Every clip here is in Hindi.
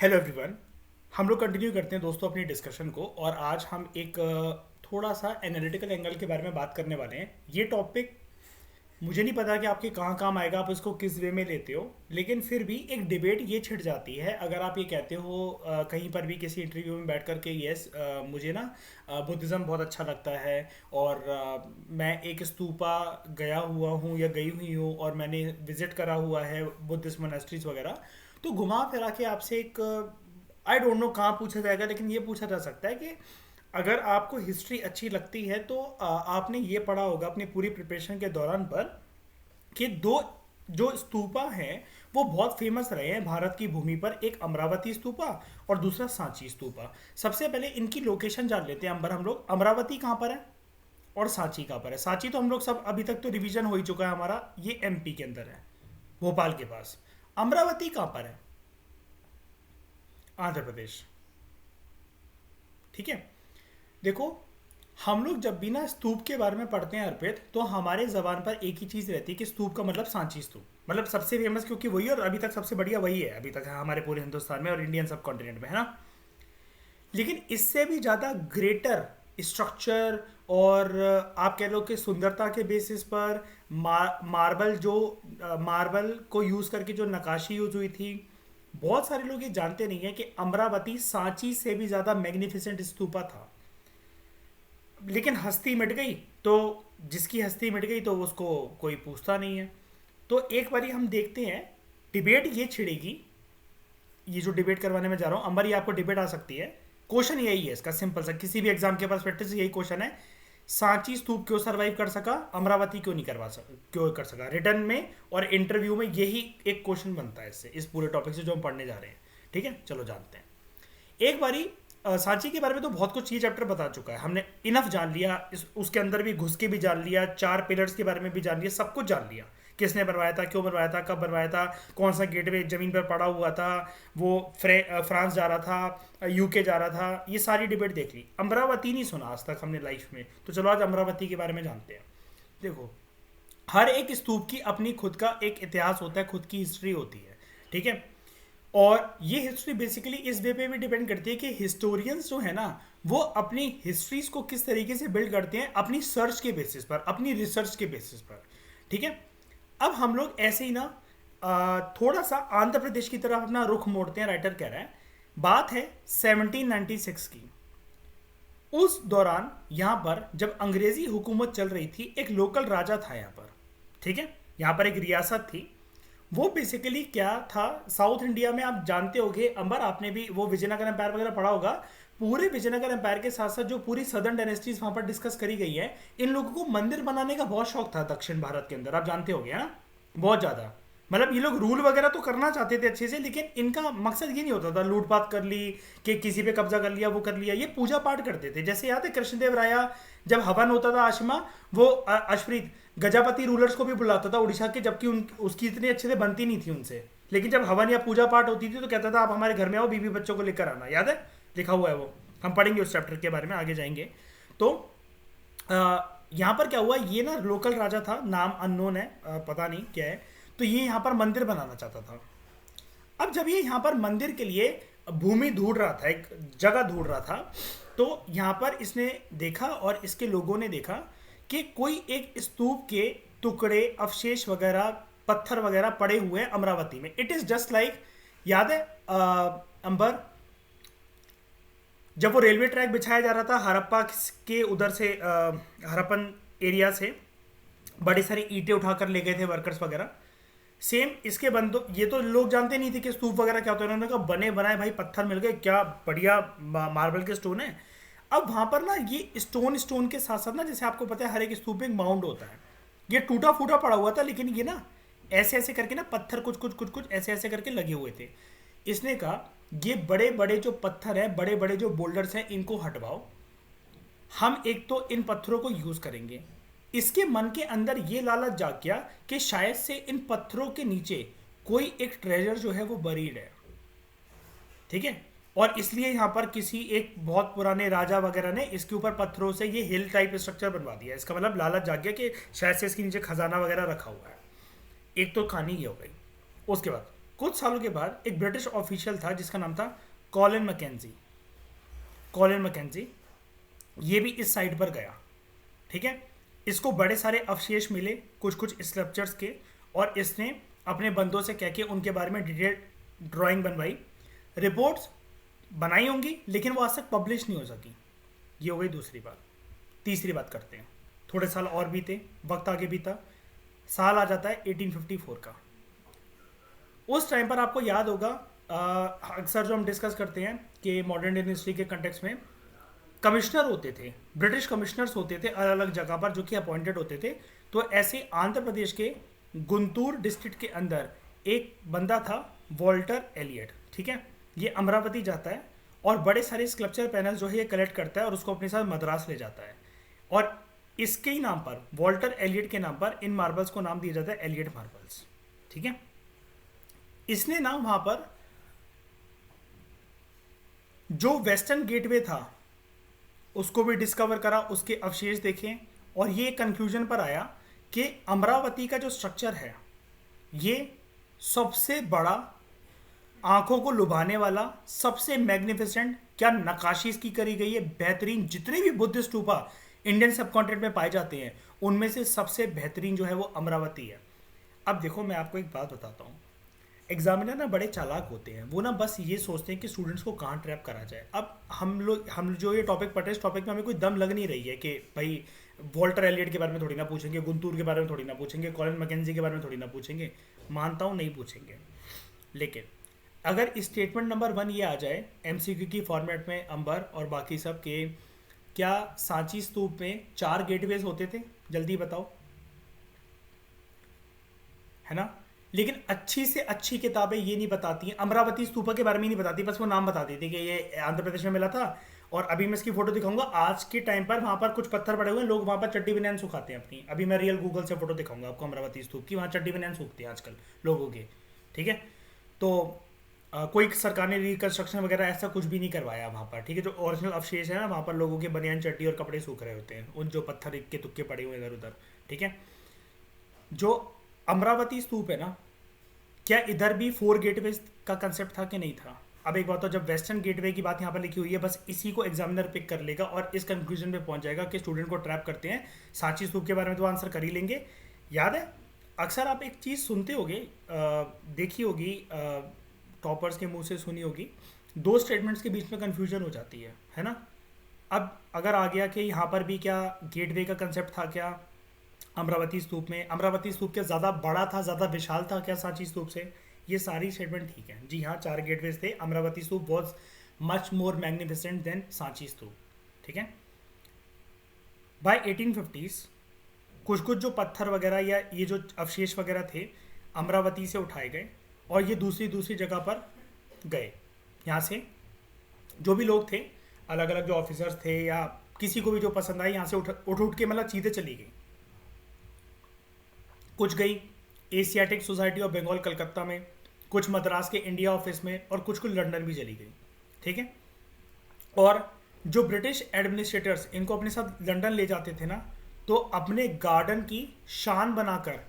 Hello everyone. हम लोग कंटिन्यू करते हैं दोस्तों अपनी डिस्कशन को, और आज हम एक थोड़ा सा एनालिटिकल एंगल के बारे में बात करने वाले हैं। ये टॉपिक मुझे नहीं पता कि आपके कहाँ काम आएगा, आप इसको किस वे में लेते हो, लेकिन फिर भी एक डिबेट ये छिड़ जाती है अगर आप ये कहते हो कहीं पर भी किसी इंटरव्यू में बैठ कर के, यस मुझे ना बुद्धिज़्म बहुत अच्छा लगता है, और मैं एक स्तूपा गया हुआ हूँ या गई हुई हूँ और मैंने विजिट करा हुआ है बुद्धिस्ट मोनेस्ट्रीज वगैरह। तो घुमा फिरा के आपसे एक आई डोंट नो कहाँ पूछा जाएगा, लेकिन ये पूछा जा सकता है कि अगर आपको हिस्ट्री अच्छी लगती है तो आपने ये पढ़ा होगा अपनी पूरी प्रिपरेशन के दौरान पर कि दो जो स्तूपा हैं वो बहुत फेमस रहे हैं भारत की भूमि पर। एक अमरावती स्तूपा और दूसरा सांची स्तूपा। सबसे पहले इनकी लोकेशन जान लेते हैं। हम लोग अमरावती कहाँ पर है और सांची कहाँ पर है। सांची तो हम लोग सब अभी तक तो रिवीजन हो ही चुका है हमारा, ये एमपी के अंदर है, भोपाल के पास। अमरावती कहाँ पर है? आंध्र प्रदेश। ठीक है। देखो, हम लोग जब भी ना स्तूप के बारे में पढ़ते हैं अर्पित, तो हमारे जबान पर एक ही चीज़ रहती है कि स्तूप का मतलब सांची स्तूप, मतलब सबसे फेमस क्योंकि वही है और अभी तक सबसे बढ़िया वही है, अभी तक है हमारे पूरे हिंदुस्तान में और इंडियन सब कॉन्टिनेंट में, है ना। लेकिन इससे भी ज़्यादा ग्रेटर स्ट्रक्चर और आप कह लो कि सुंदरता के बेसिस पर मार्बल जो मार्बल को यूज़ करके जो नक्काशी यूज हुई थी, बहुत सारे लोग ये जानते नहीं है कि अमरावती सांची से भी ज़्यादा मैग्निफिसेंट स्तूपा था। लेकिन हस्ती मिट गई, तो जिसकी हस्ती मिट गई तो उसको कोई पूछता नहीं है। तो एक बारी हम देखते हैं, डिबेट ये छिड़ेगी। ये जो डिबेट करवाने में जा रहा हूँ अंबर, ये आपको डिबेट आ सकती है। क्वेश्चन यही है इसका, सिंपल सा, किसी भी एग्जाम के पर्सपेक्टिव से यही क्वेश्चन है। सांची स्तूप क्यों सरवाइव कर सका, अमरावती क्यों नहीं करवा सका, क्यों कर सका? रिटर्न में और इंटरव्यू में यही एक क्वेश्चन बनता है इससे, इस पूरे टॉपिक से जो हम पढ़ने जा रहे हैं। ठीक है, चलो जानते हैं। एक बारी सांची के बारे में तो बहुत कुछ ये चैप्टर बता चुका है, हमने इनफ जान लिया। उसके अंदर भी घुस के भी जान लिया, चार पिलर्स के बारे में भी जान लिया, सब कुछ जान लिया। किसने बनवाया था, क्यों बनवाया था, कब बनवाया था, कौन सा गेटवे जमीन पर पड़ा हुआ था, वो फ्रांस जा रहा था, यूके जा रहा था, ये सारी डिबेट देख ली। अमरावती नहीं सुना आज तक हमने लाइफ में, तो चलो आज अमरावती के बारे में जानते हैं। देखो, हर एक स्तूप की अपनी खुद का एक इतिहास होता है, खुद की हिस्ट्री होती है। ठीक है। और ये हिस्ट्री बेसिकली इस वे पे भी डिपेंड करती है कि हिस्टोरियंस जो है ना, वो अपनी हिस्ट्रीज को किस तरीके से बिल्ड करते हैं, अपनी सर्च के बेसिस पर, अपनी रिसर्च के बेसिस पर। ठीक है। अब हम लोग ऐसे ही ना थोड़ा सा आंध्र प्रदेश की तरफ अपना रुख मोड़ते हैं। राइटर कह रहा है, बात है 1796 की। उस दौरान यहाँ पर जब अंग्रेजी हुकूमत चल रही थी, एक लोकल राजा था यहाँ पर। ठीक है। यहाँ पर एक रियासत थी। वो बेसिकली क्या था, साउथ इंडिया में आप जानते होगे अंबर, आपने भी वो विजयनगर एम्पायर वगैरह पढ़ा होगा। पूरे विजयनगर एम्पायर के साथ साथ जो पूरी सदर्न डायनेस्टीज वहां पर डिस्कस करी गई है, इन लोगों को मंदिर बनाने का बहुत शौक था दक्षिण भारत के अंदर, आप जानते होगे, है ना। बहुत ज़्यादा, मतलब ये लोग रूल वगैरह तो करना चाहते थे अच्छे से, लेकिन इनका मकसद ये नहीं होता था लूटपाट कर ली कि किसी पे कब्जा कर लिया, वो कर लिया। ये पूजा पाठ करते थे। जैसे याद है कृष्णदेव राया जब हवन होता था आशमा, वो अश्वरीत गजापति रूलर्स को भी बुलाता था उड़ीसा के, जबकि उसकी इतनी अच्छे से बनती नहीं थी उनसे, लेकिन जब हवन या पूजा पाठ होती थी तो कहता था आप हमारे घर में आओ, बीवी बच्चों को लेकर आना। याद है, लिखा हुआ है वो, हम पढ़ेंगे उस चैप्टर के बारे में, आगे जाएंगे। तो यहाँ पर क्या हुआ, ये ना लोकल राजा था, नाम अननोन है, पता नहीं क्या है। तो ये यहाँ पर मंदिर बनाना चाहता था। अब जब ये यहाँ पर मंदिर के लिए भूमि ढूंढ रहा था, एक जगह ढूंढ रहा था, तो यहाँ पर इसने देखा और इसके लोगों ने देखा कि कोई एक स्तूप के टुकड़े, अवशेष वगैरह, पत्थर वगैरह पड़े हुए हैं अमरावती में। इट इज जस्ट लाइक, याद है अंबर, जब वो रेलवे ट्रैक बिछाया जा रहा था हड़प्पा के उधर से, हड़प्पन एरिया से बड़ी सारी ईंटें उठाकर ले गए थे वर्कर्स वगैरह। सेम इसके बंदो, ये तो लोग जानते नहीं थे कि स्तूप वगैरह क्या होता है। उन्होंने कहा बने बनाए भाई पत्थर मिल गए, क्या बढ़िया मार्बल के स्टोन है। अब वहां पर ना ये स्टोन स्टोन के साथ साथ ना, जैसे आपको पता है हर एक स्तूप में एक माउंड होता है, ये टूटा फूटा पड़ा हुआ था, लेकिन ये ना ऐसे ऐसे करके ना पत्थर कुछ कुछ कुछ कुछ ऐसे ऐसे करके लगे हुए थे। इसने कहा ये बड़े बड़े जो पत्थर है, बड़े बड़े जो बोल्डर्स हैं, इनको हटवाओ, हम एक तो इन पत्थरों को यूज करेंगे। इसके मन के अंदर ये लालच जाग गया कि शायद से इन पत्थरों के नीचे कोई एक ट्रेजर जो है वो बरीड है। ठीक है। और इसलिए यहाँ पर किसी एक बहुत पुराने राजा वगैरह ने इसके ऊपर पत्थरों से ये हिल टाइप स्ट्रक्चर बनवा दिया। इसका मतलब लालच जाग गया कि शायद से इसके नीचे खजाना वगैरह रखा हुआ है। एक तो कहानी ये हो गई। उसके बाद कुछ सालों के बाद एक ब्रिटिश ऑफिशियल था जिसका नाम था कॉलिन मैकेंजी। कॉलिन मैकेंजी ये भी इस साइट पर गया, ठीक है। इसको बड़े सारे अवशेष मिले कुछ कुछ स्कल्पचर्स के, और इसने अपने बंदों से कह के उनके बारे में डिटेल ड्राइंग बनवाई, रिपोर्ट्स बनाई होंगी, लेकिन वो आज तक पब्लिश नहीं हो सकी। ये हो गई दूसरी बात। तीसरी बात करते हैं। थोड़े साल और बीते, वक्त आगे बीता, साल आ जाता है 1854 का। उस टाइम पर आपको याद होगा, अक्सर जो हम डिस्कस करते हैं कि मॉडर्न डे हिस्ट्री के कंटेक्स्ट में कमिश्नर होते थे, ब्रिटिश कमिश्नर्स होते थे अलग अलग जगह पर जो कि अपॉइंटेड होते थे। तो ऐसे आंध्र प्रदेश के गुंटूर डिस्ट्रिक्ट के अंदर एक बंदा था वॉल्टर एलियट, ठीक है। ये अमरावती जाता है और बड़े सारे स्कल्पचर पैनल जो है ये कलेक्ट करता है और उसको अपने साथ मद्रास ले जाता है, और इसके ही नाम पर, वॉल्टर एलियट के नाम पर, इन मार्बल्स को नाम दिया जाता है एलियट मार्बल्स, ठीक है। इसने ना वहां पर जो वेस्टर्न गेटवे था उसको भी डिस्कवर करा, उसके अवशेष देखे, और ये कंक्लूजन पर आया कि अमरावती का जो स्ट्रक्चर है ये सबसे बड़ा, आंखों को लुभाने वाला, सबसे मैग्निफिसेंट, क्या नक्काशी इसकी करी गई है, बेहतरीन। जितने भी बुद्ध स्तूपा इंडियन सब कॉन्टिनेंट में पाए जाते हैं उनमें से सबसे बेहतरीन जो है वो अमरावती है। अब देखो मैं आपको एक बात बताता हूँ, एग्जामिनर ना बड़े चालाक होते हैं, वो ना बस ये सोचते हैं कि स्टूडेंट्स को कहाँ ट्रैप करा जाए। अब हम जो ये टॉपिक पढ़ रहे हैं इस टॉपिक में हमें कोई दम लग नहीं रही है कि भाई वॉल्टर एलियट के बारे में थोड़ी ना पूछेंगे, गुंटूर के बारे में थोड़ी ना पूछेंगे, कॉलिन मैकेंजी के बारे में थोड़ी ना पूछेंगे। मानता हूँ नहीं पूछेंगे, लेकिन अगर स्टेटमेंट नंबर 1 ये आ जाए एमसीक्यू की फॉर्मेट में, अंबर और बाकी सब के, क्या सांची स्तूप में 4 गेटवेज होते थे? जल्दी बताओ, है ना। लेकिन अच्छी से अच्छी किताबें ये नहीं बताती हैं, अमरावती स्तूपा के बारे में नहीं बताती, बस वो नाम बताती थी कि ये आंध्र प्रदेश में मिला था। और अभी मैं इसकी फोटो दिखाऊंगा, आज के टाइम पर वहाँ पर कुछ पत्थर पड़े हुए हैं, लोग वहाँ पर चड्डी बनियान सुखाते हैं अपनी। अभी मैं रियल गूगल से फोटो दिखाऊंगा आपको अमरावती स्तूप की, वहाँ चड्डी बनियान सूखती है आजकल लोगों के, ठीक है। तो कोई सरकार ने रिकंस्ट्रक्शन वगैरह ऐसा कुछ भी नहीं करवाया वहाँ पर, ठीक है। जो ओरिजिनल अवशेष है ना, वहाँ पर लोगों के बनियान चड्डी और कपड़े सूख रहे होते हैं, उन जो पत्थर इक्के तुक्के पड़े हुए इधर उधर, ठीक है। जो अमरावती स्तूप है ना, क्या इधर भी 4 गेटवे का कंसेप्ट था कि नहीं था? अब एक बात, तो जब वेस्टर्न गेटवे की बात यहाँ पर लिखी हुई है, बस इसी को एग्जामिनर पिक कर लेगा और इस कंक्लूजन पे पहुंच जाएगा कि स्टूडेंट को ट्रैप करते हैं। सांची स्तूप के बारे में तो आंसर कर ही लेंगे। याद है, अक्सर आप एक चीज़ सुनते होगे, देखी होगी, टॉपर्स के मुंह से सुनी होगी, 2 स्टेटमेंट्स के बीच में कन्फ्यूजन हो जाती है ना। अब अगर आ गया कि यहाँ पर भी क्या गेटवे का कंसेप्ट था क्या अमरावती स्तूप में, अमरावती स्तूप क्या ज़्यादा बड़ा था, ज़्यादा विशाल था क्या सांची स्तूप से? ये सारी स्टेटमेंट ठीक है जी हाँ, 4 गेटवेज थे। Amaravati stupa was much more magnificent than Sanchi stupa, ठीक है। बाय 1850s कुछ कुछ जो पत्थर वगैरह या ये जो अवशेष वगैरह थे अमरावती से उठाए गए और ये दूसरी दूसरी जगह पर गए। यहाँ से जो भी लोग थे, अलग अलग जो ऑफिसर्स थे या किसी को भी जो पसंद आई, यहाँ से उठ के मतलब चीज़ें चली गई। कुछ गई Asiatic Society of Bengal Calcutta में, कुछ मद्रास के इंडिया ऑफिस में, और कुछ लंदन भी चली गई, ठीक है। और जो ब्रिटिश एडमिनिस्ट्रेटर्स इनको अपने साथ लंदन ले जाते थे ना, तो अपने गार्डन की शान बनाकर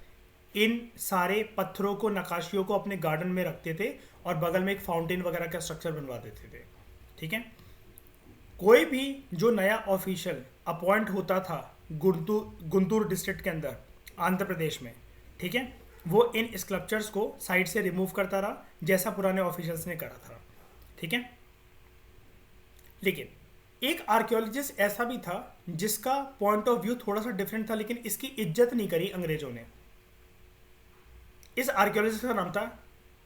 इन सारे पत्थरों को, नक्काशियों को अपने गार्डन में रखते थे और बगल में एक फाउंटेन वगैरह का स्ट्रक्चर बनवा देते थे, ठीक है। कोई भी जो नया ऑफिशियल अपॉइंट होता था गुंटूर डिस्ट्रिक्ट के अंदर आंध्र प्रदेश में, ठीक है, वो इन स्कल्पचर्स को साइड से रिमूव करता रहा जैसा पुराने ऑफिशियल्स ने करा था, ठीक है। लेकिन एक आर्कियोलॉजिस्ट ऐसा भी था जिसका पॉइंट ऑफ व्यू थोड़ा सा डिफरेंट था, लेकिन इसकी इज्जत नहीं करी अंग्रेजों ने। इस आर्कियोलॉजिस्ट का नाम था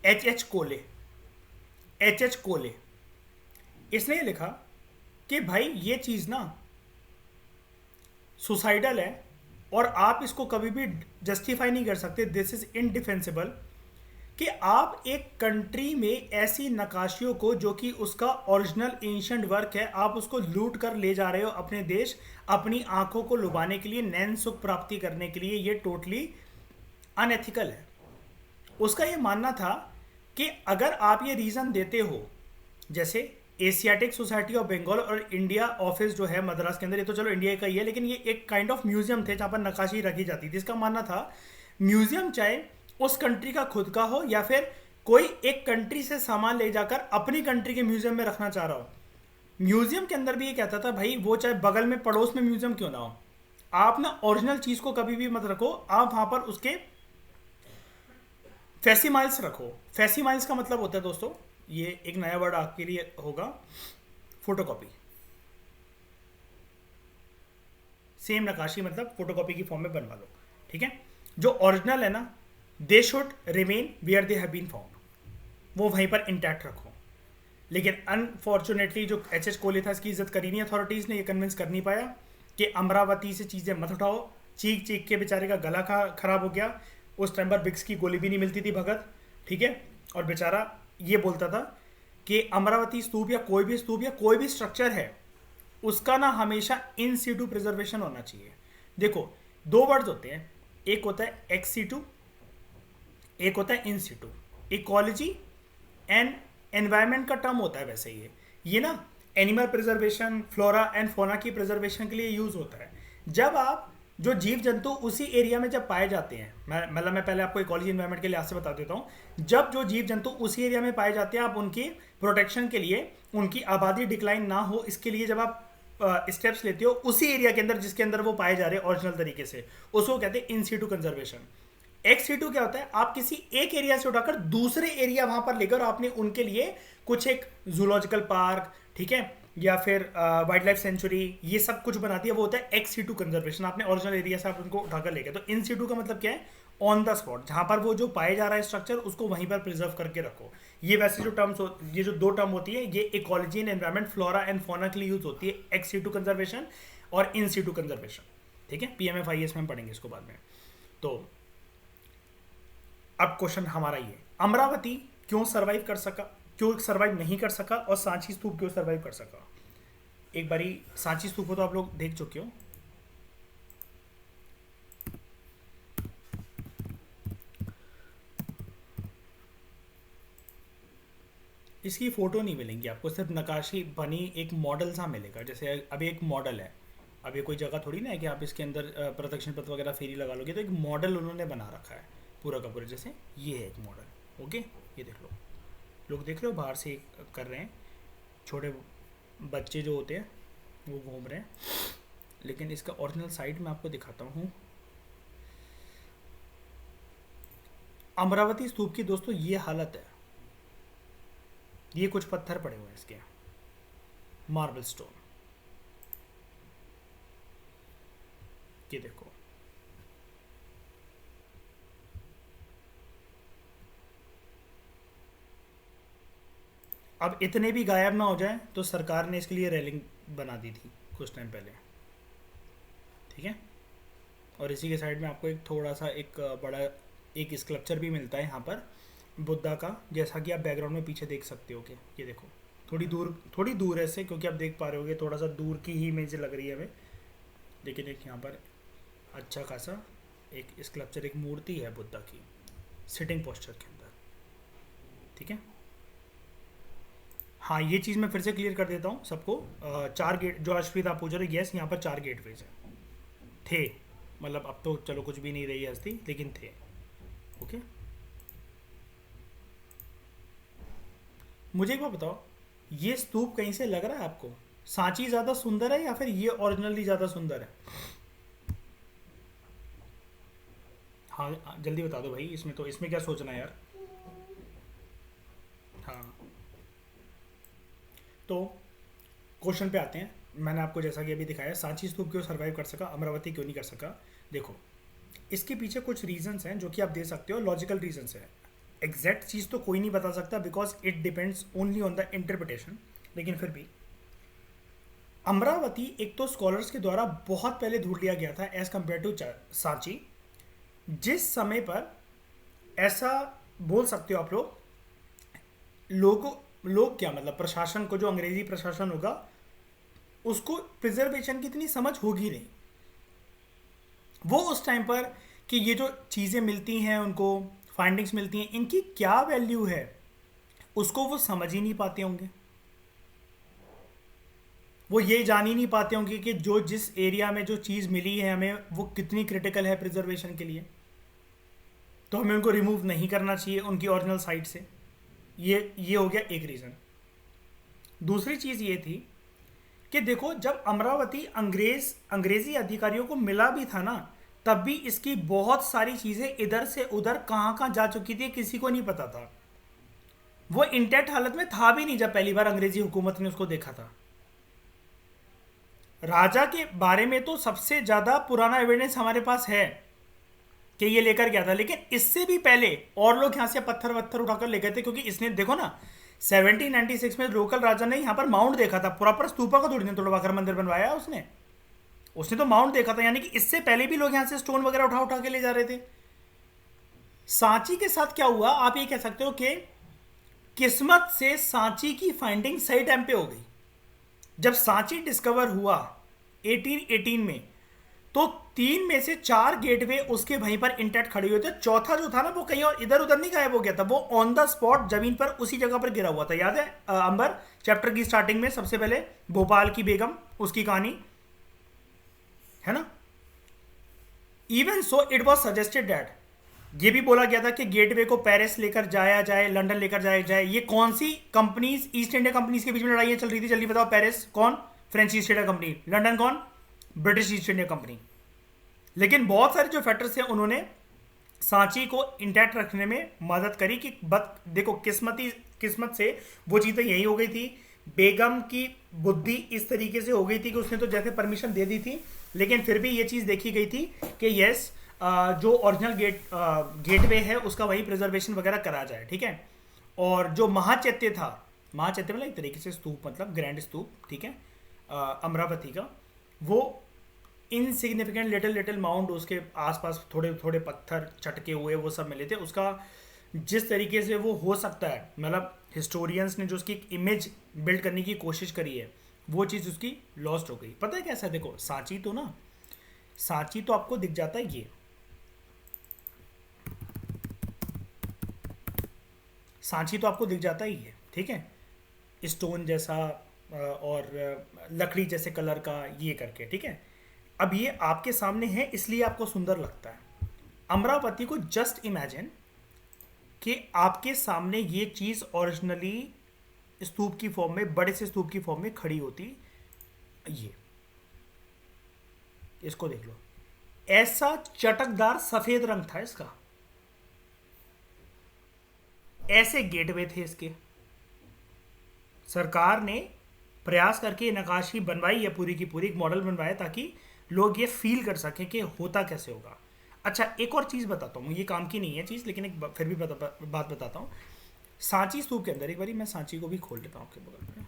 एच एच कोले। इसने लिखा कि भाई ये चीज़ ना सुसाइडल है और आप इसको कभी भी जस्टिफाई नहीं कर सकते, दिस इज इनडिफेंसिबल, कि आप एक कंट्री में ऐसी नक्काशियों को जो कि उसका ओरिजिनल एंशिएंट वर्क है, आप उसको लूट कर ले जा रहे हो अपने देश, अपनी आंखों को लुभाने के लिए, नैन सुख प्राप्ति करने के लिए। ये टोटली अनएथिकल है। उसका ये मानना था कि अगर आप ये रीज़न देते हो, जैसे एशियाटिक सोसाइटी ऑफ बंगाल और इंडिया ऑफिस जो है मद्रास के अंदर, ये तो चलो इंडिया का ही है, लेकिन ये एक काइंड ऑफ म्यूजियम थे जहाँ पर नक्काशी रखी जाती थी। इसका मानना था म्यूजियम चाहे उस कंट्री का खुद का हो या फिर कोई एक कंट्री से सामान ले जाकर अपनी कंट्री के म्यूजियम में रखना चाह रहा हो, म्यूजियम के अंदर भी ये कहता था भाई वो चाहे बगल में पड़ोस में म्यूजियम क्यों ना हो, आप ना ओरिजिनल चीज को कभी भी मत रखो, आप वहां पर उसके फैसिमाइल्स रखो। फैसिमाइल्स का मतलब होता है दोस्तों, ये एक नया वर्ड आपके लिए होगा, फोटोकॉपी। सेम नकाशी मतलब फोटोकॉपी की फॉर्म में बनवा लो, ठीक है। जो ओरिजिनल है ना, they should remain where they have been found, वो वहीं पर इंटैक्ट रखो। लेकिन अनफॉर्चुनेटली जो एच एच कोहली था, इसकी इज्जत करी नहीं अथॉरिटीज़ ने, ये कन्विंस कर नहीं पाया कि अमरावती से चीज़ें मत उठाओ। चीख चीख के बेचारे का गला खराब हो गया। उस टाइम पर बिक्स की गोली भी नहीं मिलती थी भगत, ठीक है। और बेचारा ये बोलता था कि अमरावती स्तूप या कोई भी स्ट्रक्चर है, उसका ना हमेशा इन सीटू प्रिजर्वेशन होना चाहिए। देखो, दो वर्ड्स होते हैं, एक होता है एक्स सीटू, एक होता है in situ. Ecology and environment का टर्म होता है वैसे ये ना animal preservation, flora and fauna की प्रिजर्वेशन के लिए यूज होता है। जब आप जो जीव जंतु उसी एरिया में जब पाए जाते हैं, मैं पहले आपको इकोलॉजी एनवायरनमेंट के लिहाज से बता देता हूँ। जब जो जीव जंतु उसी एरिया में पाए जाते हैं, आप उनकी प्रोटेक्शन के लिए, उनकी आबादी डिक्लाइन ना हो इसके लिए जब आप स्टेप्स लेते हो उसी एरिया के अंदर जिसके अंदर वो पाए जा रहे हैं ओरिजिनल तरीके से, उसको कहते हैं in situ conservation. Ex situ क्या होता है, आप किसी एक एरिया से उठाकर दूसरे एरिया वहां पर लेकर आपने उनके लिए कुछ एक जूलॉजिकल पार्क, ठीक है, या फिर वाइल्ड लाइफ सेंचुरी, ये सब कुछ बना दिया, वो होता है एक्स सीटू कंजर्वेशन। आपने ओरिजिनल एरिया से आप उनको उठाकर ले गए। तो इन सीटू का मतलब क्या है, ऑन द स्पॉट, जहां पर वो जो पाए जा रहा है स्ट्रक्चर, उसको वहीं पर प्रिजर्व करके रखो। ये वैसे जो टर्म्स ये जो दो टर्म होती है, ये ecology and environment, flora and fauna के लिए यूज होती है, एक्स सीटू कंजर्वेशन और इन सीटू कंजर्वेशन, ठीक है। PMFIS में हम पढ़ेंगे इसको बाद में। तो अब क्वेश्चन हमारा ये, अमरावती क्यों सरवाइव कर सका, क्यों सरवाइव नहीं कर सका, और सांची स्तूप क्यों सरवाइव कर सका। एक बारी सांची स्तूप को तो आप लोग देख चुके हो। इसकी फोटो नहीं मिलेंगी आपको, सिर्फ नकाशी बनी एक मॉडल सा मिलेगा। जैसे अभी एक मॉडल है, अब ये कोई जगह थोड़ी ना है कि आप इसके अंदर प्रदक्षिण पथ वगैरह फेरी लगा लोगे। तो एक मॉडल उन्होंने बना रखा है पूरा का पूरा। जैसे ये है एक मॉडल, ओके, ये देख लो, लोग देख रहे हो बाहर से कर रहे हैं, छोटे बच्चे जो होते हैं वो घूम रहे हैं। लेकिन इसका ओरिजिनल साइड में आपको दिखाता हूँ। अमरावती स्तूप की दोस्तों ये हालत है, ये कुछ पत्थर पड़े हुए हैं इसके, मार्बल स्टोन, ये देखो। अब इतने भी गायब ना हो जाए तो सरकार ने इसके लिए रेलिंग बना दी थी कुछ टाइम पहले, ठीक है। और इसी के साइड में आपको एक थोड़ा सा एक बड़ा एक स्कल्पचर भी मिलता है यहाँ पर बुद्धा का, जैसा कि आप बैकग्राउंड में पीछे देख सकते हो। कि ये देखो, थोड़ी दूर है इससे, क्योंकि आप देख पा रहे होगे थोड़ा सा दूर की ही इमेज लग रही है हमें। लेकिन एक यहाँ पर अच्छा खासा एक स्कल्पचर, एक मूर्ति है बुद्धा की सिटिंग पोस्चर के अंदर, ठीक है। हाँ, ये चीज़ मैं फिर से क्लियर कर देता हूँ सबको। 4 गेट जो अश्वित आप पूछ रहे, यस, यहाँ पर 4 गेटवेज हैं, थे, मतलब अब तो चलो कुछ भी नहीं रही हस्ती, लेकिन थे, ओके। मुझे एक बात बताओ, ये स्तूप कहीं से लग रहा है आपको सांची ज़्यादा सुंदर है या फिर ये ओरिजिनली ज़्यादा सुंदर है? हाँ जल्दी बता दो भाई, इसमें तो इसमें क्या सोचना है यार। हाँ, तो क्वेश्चन पे आते हैं। मैंने आपको जैसा कि अभी दिखाया, सांची स्तूप क्यों सर्वाइव कर सका, अमरावती क्यों नहीं कर सका। देखो, इसके पीछे कुछ रीजंस हैं जो कि आप दे सकते हो, लॉजिकल रीजंस है। एग्जैक्ट चीज़ तो कोई नहीं बता सकता because it depends only on the interpretation, लेकिन फिर भी अमरावती एक तो स्कॉलर्स के द्वारा बहुत पहले ढूंढ लिया गया था एज कम्पेयर टू सांची। जिस समय पर ऐसा बोल सकते हो आप लोग क्या मतलब प्रशासन को, जो अंग्रेजी प्रशासन होगा उसको प्रिजर्वेशन की इतनी समझ होगी नहीं। वो उस टाइम पर कि ये जो चीज़ें मिलती हैं उनको, फाइंडिंग्स मिलती हैं, इनकी क्या वैल्यू है उसको वो समझ ही नहीं पाते होंगे। वो ये जान ही नहीं पाते होंगे कि जो जिस एरिया में जो चीज़ मिली है हमें वो कितनी क्रिटिकल है प्रिजर्वेशन के लिए, तो हमें उनको रिमूव नहीं करना चाहिए उनकी ओरिजिनल साइट से। ये हो गया एक रीज़न। दूसरी चीज़ ये थी कि देखो, जब अमरावती अंग्रेजी अधिकारियों को मिला भी था ना, तब भी इसकी बहुत सारी चीज़ें इधर से उधर कहाँ कहाँ जा चुकी थी, किसी को नहीं पता था। वो इंटैक्ट हालत में था भी नहीं जब पहली बार अंग्रेजी हुकूमत ने उसको देखा था। राजा के बारे में तो सबसे ज़्यादा पुराना एविडेंस हमारे पास है कि ये लेकर गया था, लेकिन इससे भी पहले और लोग यहाँ से पत्थर वत्थर उठाकर ले गए थे, क्योंकि इसने देखो ना 1796 में लोकल राजा ने यहाँ पर माउंट देखा था, प्रॉपर स्तूपा का थोड़ी ने तोड़वाकर मंदिर बनवाया उसने। उसने तो माउंट देखा था, यानी कि इससे पहले भी लोग यहाँ से स्टोन वगैरह उठा उठा के ले जा रहे थे। सांची के साथ क्या हुआ, आप ये कह सकते हो कि किस्मत से सांची की फाइंडिंग सही टाइम पे हो गई। जब सांची डिस्कवर हुआ 1818 में, तो 3 में से 4 गेटवे उसके वहीं पर इंटैक्ट खड़े हुए थे। चौथा जो था ना, वो कहीं और इधर उधर नहीं गायब हो गया था, वो ऑन द स्पॉट जमीन पर उसी जगह पर गिरा हुआ था। याद है अंबर चैप्टर की स्टार्टिंग में सबसे पहले भोपाल की बेगम, उसकी कहानी है ना। Even so it was suggested that, ये भी बोला गया था कि गेटवे को पेरिस लेकर जाया जाए, लंदन लेकर जाया जाए। ये कौन सी कंपनीज, ईस्ट इंडिया कंपनीज के बीच में लड़ाइयां चल रही थी, जल्दी बताओ। पेरिस कौन? French East India Company. London कौन? British East India Company. लेकिन बहुत सारे जो फैक्टर्स हैं, उन्होंने सांची को इंटैक्ट रखने में मदद करी कि देखो किस्मत से वो चीज़ें यही हो गई थी। बेगम की बुद्धि इस तरीके से हो गई थी कि उसने तो जैसे परमिशन दे दी थी, लेकिन फिर भी ये चीज़ देखी गई थी कि यस, जो ओरिजिनल गेटवे है उसका वही प्रिजर्वेशन वगैरह करा जाए, ठीक है। और जो महाचैत्य था, महाचैत्य मतलब एक तरीके से स्तूप, मतलब ग्रैंड स्तूप, ठीक है, अमरावती का, वो इनसिग्निफिकेंट लिटिल लिटिल माउंट, उसके आसपास थोड़े थोड़े पत्थर चटके हुए वो सब मिले थे। उसका जिस तरीके से वो हो सकता है, मतलब हिस्टोरियंस ने जो उसकी एक इमेज बिल्ड करने की कोशिश करी है, वो चीज़ उसकी लॉस्ट हो गई। पता है कैसा, देखो सांची तो ना, सांची तो आपको दिख जाता है, ये सांची तो आपको दिख जाता ही है, ठीक है, स्टोन जैसा और लकड़ी जैसे कलर का ये करके, ठीक है। अब ये आपके सामने है इसलिए आपको सुंदर लगता है। अमरावती को जस्ट इमेजिन कि आपके सामने ये चीज़ ओरिजिनली स्तूप की फॉर्म में, बड़े से स्तूप की फॉर्म में खड़ी होती। ये इसको देख लो, ऐसा चटकदार सफेद रंग था इसका, ऐसे गेटवे थे इसके। सरकार ने प्रयास करके नक्काशी बनवाई है पूरी की पूरी, एक मॉडल बनवाया ताकि लोग ये फील कर सकें कि होता कैसे होगा। अच्छा, एक और चीज़ बताता हूँ, ये काम की नहीं है चीज़, लेकिन एक फिर भी बात बताता हूँ। सांची स्तूप के अंदर, एक बारी मैं सांची को भी खोल लेता हूँ आपके बगल में।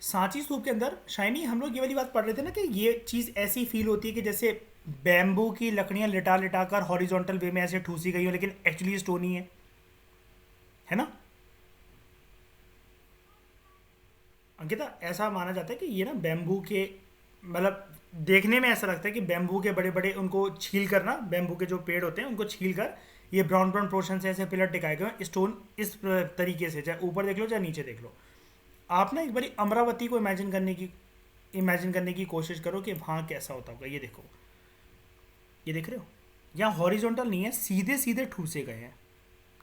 सांची स्तूप के अंदर शाइनी, हम लोग ये वाली बात पढ़ रहे थे ना कि ये चीज़ ऐसी फील होती है कि जैसे बैम्बू की लकड़ियाँ लिटा लिटा कर हॉरिजॉन्टल वे में ऐसे ठूसी गई हो, लेकिन एक्चुअली स्टोन ही है ना अंकिता। ऐसा माना जाता है कि ये ना बैम्बू के, मतलब देखने में ऐसा लगता है कि बैम्बू के बड़े बड़े उनको छील कर ना, बैम्बू के जो पेड़ होते हैं उनको छील कर ये ब्राउन ब्राउन पोर्शन से ऐसे पिलर टिकाए गए स्टोन इस तरीके से, चाहे ऊपर देख लो चाहे नीचे देख लो। आप ना एक बारी अमरावती को इमेजिन करने की कोशिश करो कि वहाँ कैसा होता होगा। ये देखो, ये देख रहे हो, यहाँ हॉरिजॉन्टल नहीं है, सीधे सीधे ठूसे गए हैं,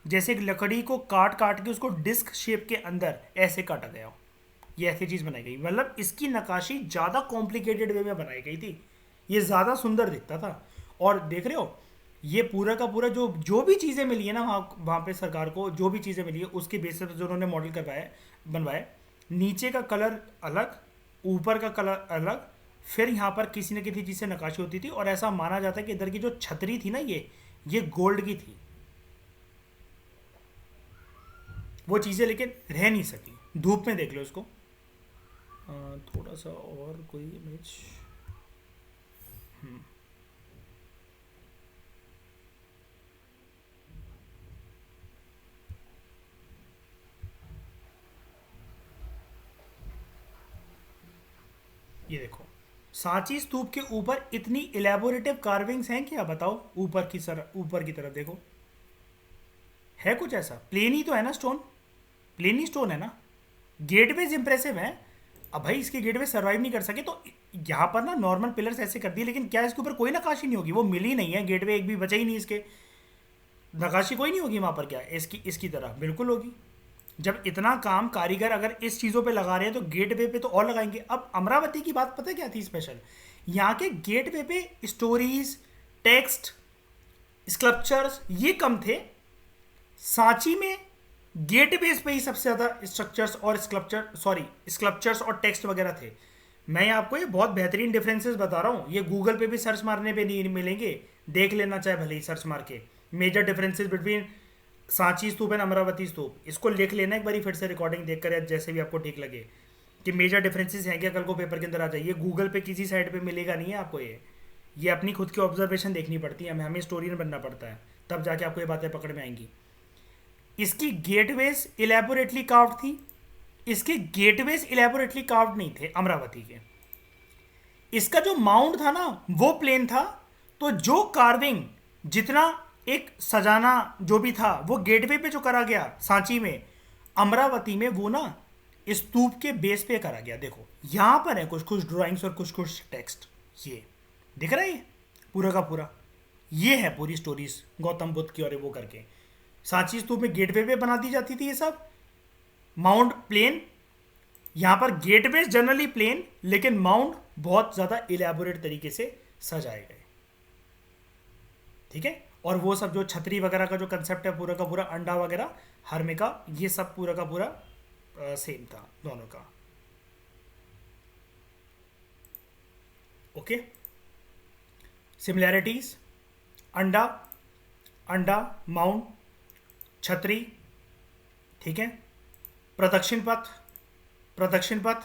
जैसे एक लकड़ी को काट काट के उसको डिस्क शेप के अंदर ऐसे काटा गया हो। ये ऐसी चीज़ बनाई गई, मतलब इसकी नक्काशी ज़्यादा कॉम्प्लिकेटेड वे में बनाई गई थी, ये ज़्यादा सुंदर दिखता था। और देख रहे हो, ये पूरा का पूरा जो भी चीज़ें मिली है ना वहाँ पे सरकार को, जो भी चीज़ें मिली है उसके बेसिस पर जो उन्होंने मॉडल बनवाए, नीचे का कलर अलग, ऊपर का कलर अलग, फिर यहाँ पर किसी न किसी चीज़ से नक्काशी होती थी। और ऐसा माना जाता है कि इधर की जो छतरी थी ना, ये गोल्ड की थी। वो चीज़ें लेकिन रह नहीं सकी, धूप में देख लो इसको। थोड़ा सा और कोई इमेज, ये देखो, सांची स्तूप के ऊपर इतनी इलेबोरेटिव कार्विंग्स हैं क्या, बताओ। ऊपर की तरफ देखो, है कुछ ऐसा? प्लेन ही तो है ना स्टोन, प्लेन ही स्टोन है ना। गेटवेज इंप्रेसिव है। अब भाई इसके गेटवे सर्वाइव नहीं कर सके तो यहाँ पर ना नॉर्मल पिलर्स ऐसे कर दिए, लेकिन क्या इसके ऊपर कोई नक्काशी नहीं होगी? वो मिली नहीं है, गेटवे एक भी बचा ही नहीं इसके। नकाशी कोई नहीं होगी वहाँ पर, क्या इसकी इसकी तरह बिल्कुल होगी। जब इतना काम कारीगर अगर इस चीज़ों पे लगा रहे हैं तो गेटवे पे तो और लगाएंगे। अब अमरावती की बात पता है क्या थी स्पेशल, यहाँ के गेटवे पे स्टोरीज, टेक्स्ट, स्कल्पचर्स ये कम थे। सांची में गेटवेज पे ही सबसे ज़्यादा स्ट्रक्चर्स और स्कल्पचर्स और टेक्स्ट वगैरह थे। मैं आपको ये बहुत बेहतरीन डिफरेंसेस बता रहा हूँ, ये गूगल पे भी सर्च मारने पे नहीं मिलेंगे, देख लेना चाहे भले ही सर्च मार के। Major differences between Sanchi stupa and Amaravati stupa, इसको लिख लेना एक बार फिर से रिकॉर्डिंग देखकर या जैसे भी आपको ठीक लगे कि मेजर डिफरेंसेस हैं क्या, कल को पेपर के अंदर आ जाइए। गूगल पे किसी साइड पे मिलेगा नहीं है आपको ये अपनी खुद की ऑब्जर्वेशन देखनी पड़ती है, हमें स्टोरियन बनना पड़ता है, तब जाके आपको ये बातें पकड़ में आएंगी। इसकी गेटवेज इलेबोरेटली कार्व्ड थी, इसके गेटवेज इलेबोरेटली कार्व्ड नहीं थे अमरावती के। इसका जो माउंट था ना वो प्लेन था, तो जो कार्विंग जितना एक सजाना जो भी था वो गेटवे पे जो करा गया सांची में, अमरावती में वो ना स्तूप के बेस पे करा गया। देखो यहां पर है कुछ कुछ ड्राइंग्स और कुछ कुछ टेक्स्ट, ये दिख रहा है, ये पूरा का पूरा ये है पूरी स्टोरीज गौतम बुद्ध की, और वो करके सांची स्तूप में गेटवे पे बना दी जाती थी ये सब। माउंट प्लेन, यहां पर गेटवे जनरली प्लेन, लेकिन माउंट बहुत ज्यादा इलेबोरेट तरीके से सजाए गए। ठीक है, और वो सब जो छतरी वगैरह का जो कंसेप्ट है पूरा का पूरा, अंडा वगैरह हरमे का, ये सब पूरा का पूरा सेम था दोनों का। ओके, सिमिलैरिटीज, अंडा, अंडा माउंट, छतरी, ठीक है, प्रदक्षिण पथ, प्रदक्षिण पथ,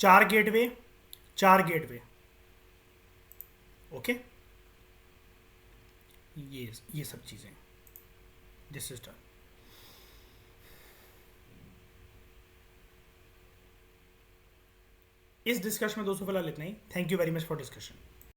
चार गेटवे, चार गेटवे। ओके, ये सब चीजें, दिस इज डन। इस डिस्कशन में दोस्तों फिलहाल इतना ही। Thank you very much for discussion.